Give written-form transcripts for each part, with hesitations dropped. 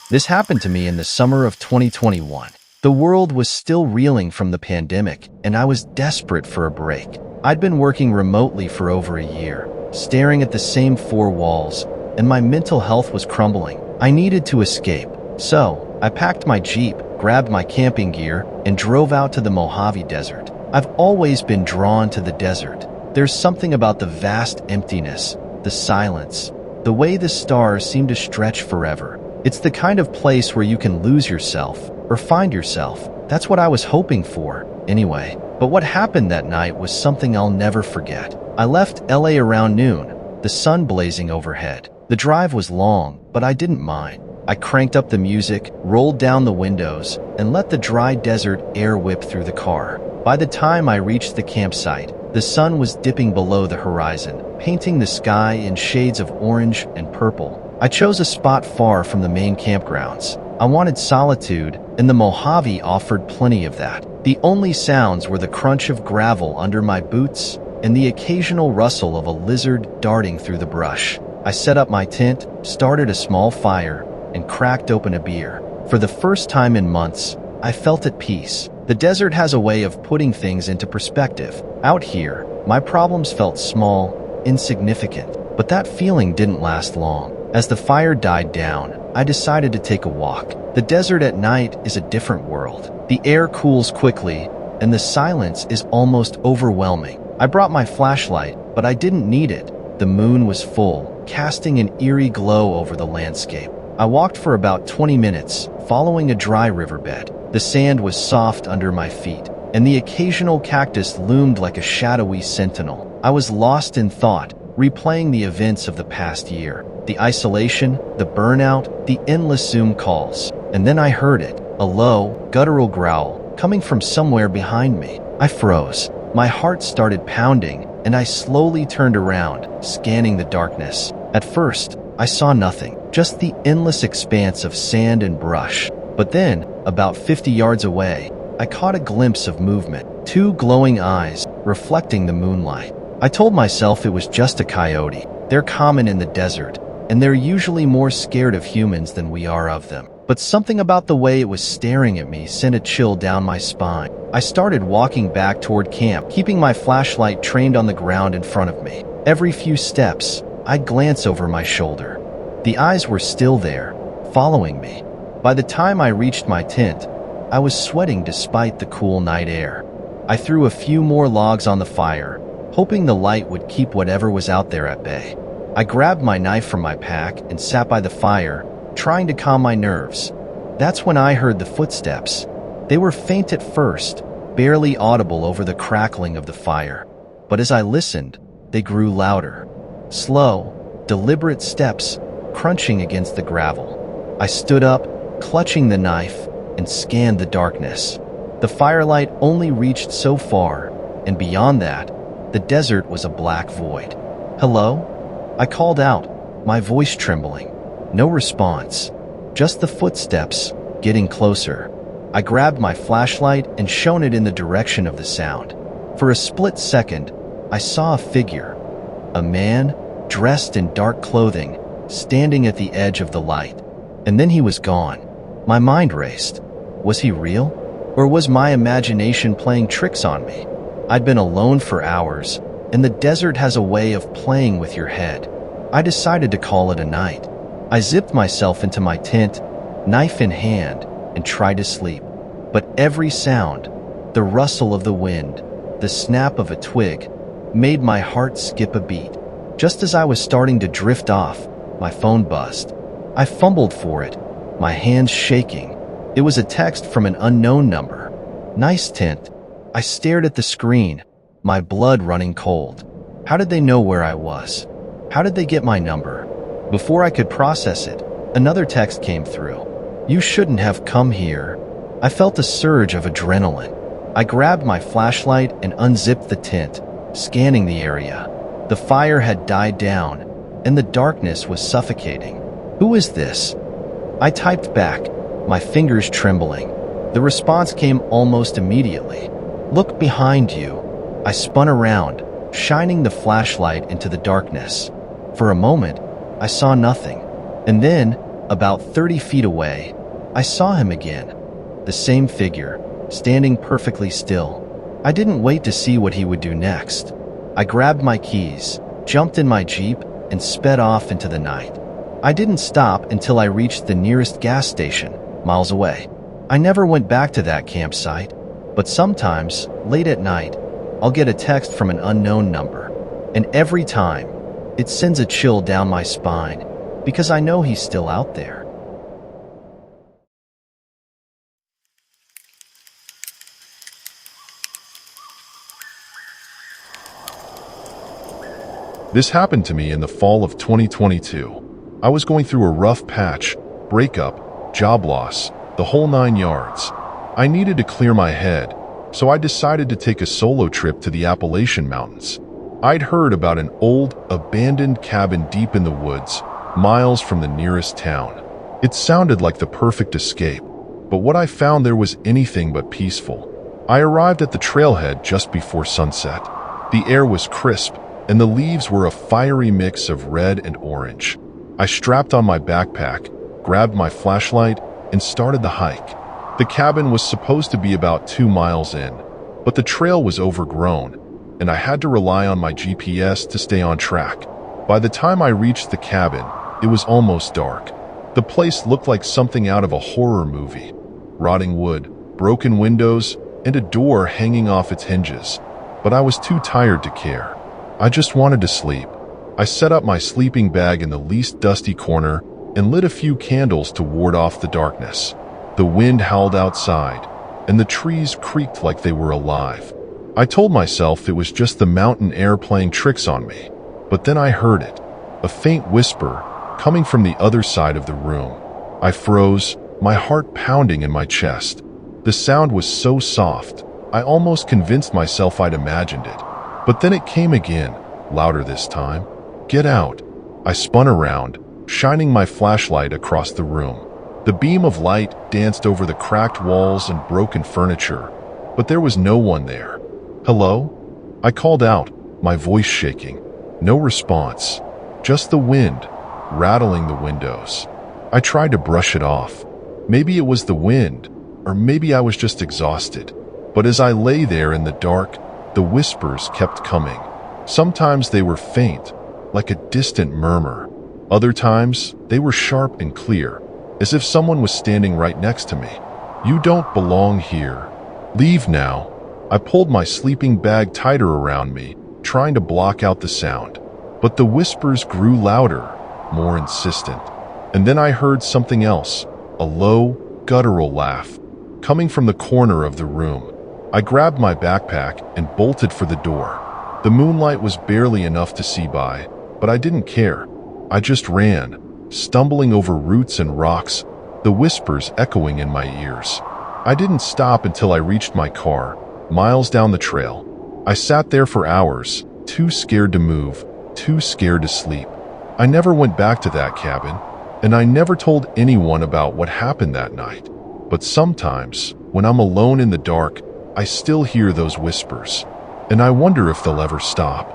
This happened to me in the summer of 2021. The world was still reeling from the pandemic, and I was desperate for a break. I'd been working remotely for over a year, staring at the same four walls, and my mental health was crumbling. I needed to escape. So, I packed my Jeep, grabbed my camping gear, and drove out to the Mojave Desert. I've always been drawn to the desert. There's something about the vast emptiness, the silence, the way the stars seem to stretch forever. It's the kind of place where you can lose yourself, or find yourself. That's what I was hoping for, anyway. But what happened that night was something I'll never forget. I left LA around noon, the sun blazing overhead. The drive was long, but I didn't mind. I cranked up the music, rolled down the windows, and let the dry desert air whip through the car. By the time I reached the campsite, the sun was dipping below the horizon, painting the sky in shades of orange and purple. I chose a spot far from the main campgrounds. I wanted solitude, and the Mojave offered plenty of that. The only sounds were the crunch of gravel under my boots and the occasional rustle of a lizard darting through the brush. I set up my tent, started a small fire, and cracked open a beer. For the first time in months, I felt at peace. The desert has a way of putting things into perspective. Out here, my problems felt small, insignificant, but that feeling didn't last long. As the fire died down, I decided to take a walk. The desert at night is a different world. The air cools quickly, and the silence is almost overwhelming. I brought my flashlight, but I didn't need it. The moon was full, casting an eerie glow over the landscape. I walked for about 20 minutes, following a dry riverbed. The sand was soft under my feet, and the occasional cactus loomed like a shadowy sentinel. I was lost in thought, replaying the events of the past year. The isolation, the burnout, the endless Zoom calls. And then I heard it, a low, guttural growl, coming from somewhere behind me. I froze. My heart started pounding, and I slowly turned around, scanning the darkness. At first, I saw nothing, just the endless expanse of sand and brush. But then, about 50 yards away, I caught a glimpse of movement. Two glowing eyes, reflecting the moonlight. I told myself it was just a coyote. They're common in the desert, and they're usually more scared of humans than we are of them. But something about the way it was staring at me sent a chill down my spine. I started walking back toward camp, keeping my flashlight trained on the ground in front of me. Every few steps, I'd glance over my shoulder. The eyes were still there, following me. By the time I reached my tent, I was sweating despite the cool night air. I threw a few more logs on the fire, hoping the light would keep whatever was out there at bay. I grabbed my knife from my pack and sat by the fire, trying to calm my nerves. That's when I heard the footsteps. They were faint at first, barely audible over the crackling of the fire. But as I listened, they grew louder. Slow, deliberate steps, crunching against the gravel. I stood up, clutching the knife, and scanned the darkness. The firelight only reached so far, and beyond that, the desert was a black void. "Hello?" I called out, my voice trembling. No response, just the footsteps, getting closer. I grabbed my flashlight and shone it in the direction of the sound. For a split second, I saw a figure. A man, dressed in dark clothing, standing at the edge of the light. And then he was gone. My mind raced. Was he real? Or was my imagination playing tricks on me? I'd been alone for hours, and the desert has a way of playing with your head. I decided to call it a night. I zipped myself into my tent, knife in hand, and tried to sleep. But every sound, the rustle of the wind, the snap of a twig, made my heart skip a beat. Just as I was starting to drift off, my phone buzzed. I fumbled for it, my hands shaking. It was a text from an unknown number. "Nice tent." I stared at the screen, my blood running cold. How did they know where I was? How did they get my number? Before I could process it, another text came through. "You shouldn't have come here." I felt a surge of adrenaline. I grabbed my flashlight and unzipped the tent, scanning the area. The fire had died down, and the darkness was suffocating. "Who is this?" I typed back, my fingers trembling. The response came almost immediately. "Look behind you." I spun around, shining the flashlight into the darkness. For a moment, I saw nothing. And then, About 30 feet away, I saw him again. The same figure, standing perfectly still. I didn't wait to see what he would do next. I grabbed my keys, jumped in my Jeep, and sped off into the night. I didn't stop until I reached the nearest gas station, miles away. I never went back to that campsite, but sometimes, late at night, I'll get a text from an unknown number, and every time, it sends a chill down my spine, because I know he's still out there. This happened to me in the fall of 2022. I was going through a rough patch, breakup, job loss, the whole 9 yards. I needed to clear my head, so I decided to take a solo trip to the Appalachian Mountains. I'd heard about an old, abandoned cabin deep in the woods, miles from the nearest town. It sounded like the perfect escape, but what I found there was anything but peaceful. I arrived at the trailhead just before sunset. The air was crisp, and the leaves were a fiery mix of red and orange. I strapped on my backpack, grabbed my flashlight, and started the hike. The cabin was supposed to be about 2 miles in, but the trail was overgrown, and I had to rely on my GPS to stay on track. By the time I reached the cabin, it was almost dark. The place looked like something out of a horror movie. Rotting wood, broken windows, and a door hanging off its hinges. But I was too tired to care. I just wanted to sleep. I set up my sleeping bag in the least dusty corner and lit a few candles to ward off the darkness. The wind howled outside, and the trees creaked like they were alive. I told myself it was just the mountain air playing tricks on me, but then I heard it, a faint whisper coming from the other side of the room. I froze, my heart pounding in my chest. The sound was so soft, I almost convinced myself I'd imagined it. But then it came again, louder this time. "Get out." I spun around, shining my flashlight across the room. The beam of light danced over the cracked walls and broken furniture, but there was no one there. "Hello?" I called out, my voice shaking. No response, just the wind, rattling the windows. I tried to brush it off. Maybe it was the wind, or maybe I was just exhausted. But as I lay there in the dark, the whispers kept coming. Sometimes they were faint, like a distant murmur. Other times, they were sharp and clear, as if someone was standing right next to me. "You don't belong here. Leave now." I pulled my sleeping bag tighter around me, trying to block out the sound. But the whispers grew louder, more insistent. And then I heard something else, a low, guttural laugh, coming from the corner of the room. I grabbed my backpack and bolted for the door. The moonlight was barely enough to see by, but I didn't care. I just ran, stumbling over roots and rocks, the whispers echoing in my ears. I didn't stop until I reached my car, miles down the trail. I sat there for hours, too scared to move, too scared to sleep. I never went back to that cabin, and I never told anyone about what happened that night. But sometimes, when I'm alone in the dark, I still hear those whispers, and I wonder if they'll ever stop.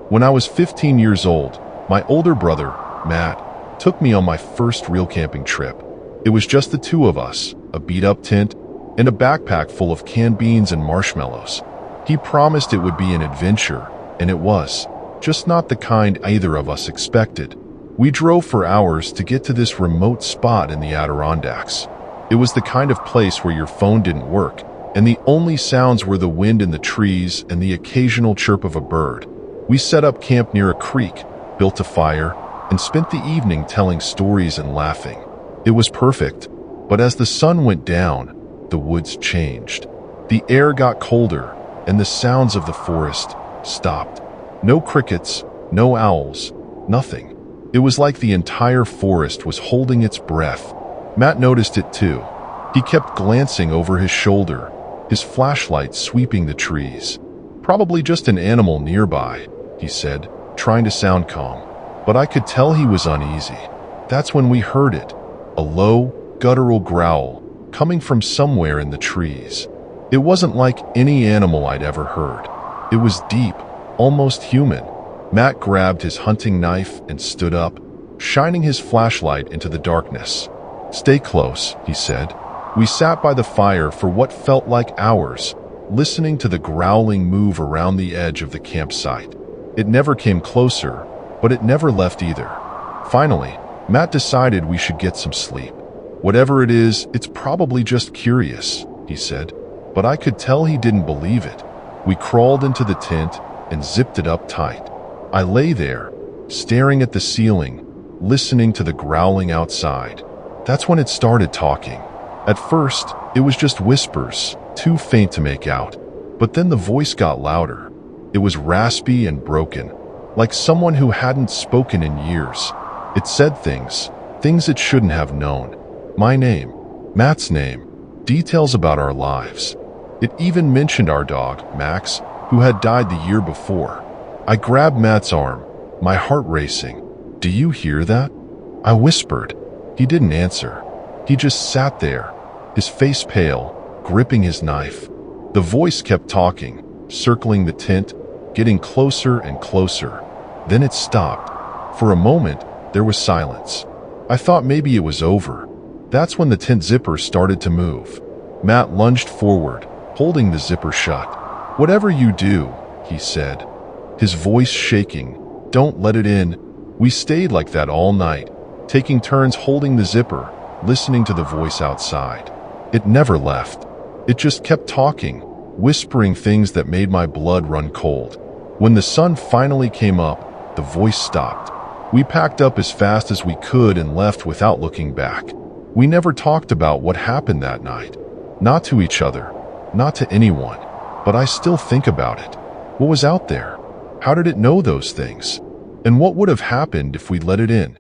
When I was 15 years old, my older brother, Matt, took me on my first real camping trip. It was just the two of us, a beat-up tent, and a backpack full of canned beans and marshmallows. He promised it would be an adventure, and it was, just not the kind either of us expected. We drove for hours to get to this remote spot in the Adirondacks. It was the kind of place where your phone didn't work, and the only sounds were the wind in the trees and the occasional chirp of a bird. We set up camp near a creek, built a fire, and spent the evening telling stories and laughing. It was perfect, but as the sun went down, the woods changed. The air got colder, and the sounds of the forest stopped. No crickets, no owls, nothing. It was like the entire forest was holding its breath. Matt noticed it too. He kept glancing over his shoulder, his flashlight sweeping the trees. "Probably just an animal nearby," he said, trying to sound calm. But I could tell he was uneasy. That's when we heard it, a low, guttural growl coming from somewhere in the trees. It wasn't like any animal I'd ever heard. It was deep, almost human. Matt grabbed his hunting knife and stood up, shining his flashlight into the darkness. "Stay close," he said. We sat by the fire for what felt like hours, listening to the growling move around the edge of the campsite. It never came closer, but it never left either. Finally, Matt decided we should get some sleep. "Whatever it is, it's probably just curious," he said, but I could tell he didn't believe it. We crawled into the tent and zipped it up tight. I lay there, staring at the ceiling, listening to the growling outside. That's when it started talking. At first, it was just whispers, too faint to make out. But then the voice got louder. It was raspy and broken, like someone who hadn't spoken in years. It said things it shouldn't have known. My name, Matt's name, details about our lives. It even mentioned our dog, Max, who had died the year before. I grabbed Matt's arm, my heart racing. "Do you hear that?" I whispered. He didn't answer. He just sat there, his face pale, gripping his knife. The voice kept talking, circling the tent, getting closer and closer. Then it stopped. For a moment, there was silence. I thought maybe it was over. That's when the tent zipper started to move. Matt lunged forward, holding the zipper shut. "Whatever you do," he said, his voice shaking, "don't let it in." We stayed like that all night, taking turns holding the zipper, listening to the voice outside. It never left. It just kept talking, whispering things that made my blood run cold. When the sun finally came up, the voice stopped. We packed up as fast as we could and left without looking back. We never talked about what happened that night. Not to each other, not to anyone. But I still think about it. What was out there? How did it know those things? And what would have happened if we let it in?